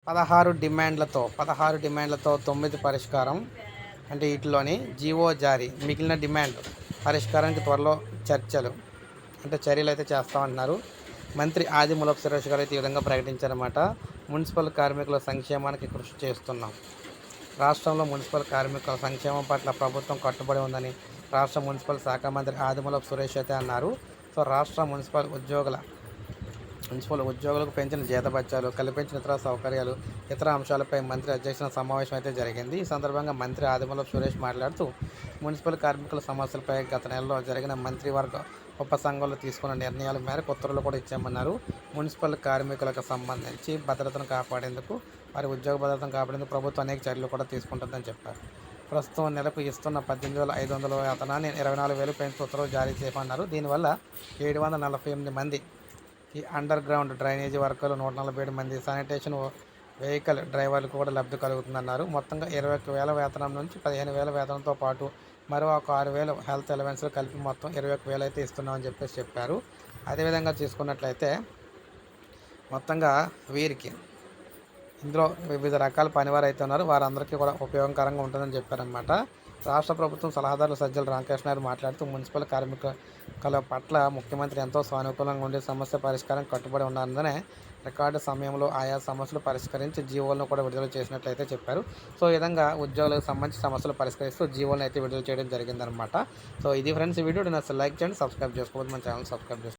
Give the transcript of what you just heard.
16 డిమాండ్లతో 9 పరిష్కారం. అంటే వీటిలోని జీవో జారీ, మిగిలిన డిమాండ్ పరిష్కారానికి త్వరలో చర్చలు, అంటే చర్యలు అయితే చేస్తామంటున్నారు. మంత్రి ఆదిమూలపు సురేష్ గారు అయితే ఈ విధంగా ప్రకటించారన్నమాట. మున్సిపల్ కార్మికుల సంక్షేమానికి కృషి చేస్తున్నాం. రాష్ట్రంలో మున్సిపల్ కార్మికుల సంక్షేమం పట్ల ప్రభుత్వం కట్టుబడి ఉందని రాష్ట్ర మున్సిపల్ శాఖ మంత్రి ఆదిమూలపు సురేష్ అయితే అన్నారు. సో రాష్ట్ర మున్సిపల్ ఉద్యోగులకు పెంచిన జీతభత్యాలు, కల్పించిన ఇతర సౌకర్యాలు, ఇతర అంశాలపై మంత్రి అధ్యక్షతన సమావేశం అయితే జరిగింది. ఈ సందర్భంగా మంత్రి ఆదిమూలపు సురేష్ మాట్లాడుతూ, మున్సిపల్ కార్మికుల సమస్యలపై గత నెలలో జరిగిన మంత్రివర్గ ఉపసంఘంలో తీసుకున్న నిర్ణయాల మేరకు ఉత్తర్వులు కూడా ఇచ్చామన్నారు. మున్సిపల్ కార్మికులకు సంబంధించి భద్రతను కాపాడేందుకు, వారి ఉద్యోగ భద్రతను కాపాడేందుకు ప్రభుత్వం అనేక చర్యలు కూడా తీసుకుంటుందని చెప్పారు. ప్రస్తుతం నెలకు ఇస్తున్న 18,500 వేతనాన్ని 24,000 పెంచుతూ ఉత్తర్వులు జారీ చేయమన్నారు. దీనివల్ల 748 మంది అండర్ గ్రౌండ్ డ్రైనేజీ వర్కర్లు, 147 మంది శానిటేషన్ వెహికల్ డ్రైవర్లకు కూడా లబ్ధి కలుగుతుందన్నారు. మొత్తంగా 21,000 వేతనం నుంచి 15,000 వేతనంతో పాటు మరో ఒక 6,000 హెల్త్ అలవెన్స్లు కలిపి మొత్తం 21,000 అయితే ఇస్తున్నామని చెప్పారు. అదేవిధంగా చూసుకున్నట్లయితే మొత్తంగా వీరికి ఇందులో వివిధ రకాల పనివారు అయితే ఉన్నారు. వారందరికీ కూడా ఉపయోగకరంగా ఉంటుందని చెప్పారనమాట. రాష్ట్ర ప్రభుత్వం సలహాదారులు సజ్జల రామకృష్ణారావు మాట్లాడుతూ, మున్సిపల్ కార్మికుల పట్ల ముఖ్యమంత్రి ఎంతో సానుకూలంగా ఉండే సమస్య పరిష్కారం కట్టుబడి ఉన్నారనే రికార్డు సమయంలో ఆయా సమస్యలు పరిష్కరించి జీవోలను కూడా విడుదల చేసినట్లయితే చెప్పారు. సో ఈ విధంగా ఉద్యోగులకు సంబంధించి సమస్యలు పరిష్కరిస్తూ జీవోలను అయితే విడుదల చేయడం జరిగిందనమాట. సో ఇది ఫ్రెండ్స్, ఈ వీడియో నచ్చితే లైక్ చేయండి, సబ్స్క్రైబ్ చేసుకోవద్దు, మన ఛానల్ సబ్స్క్రైబ్ చేసుకోండి.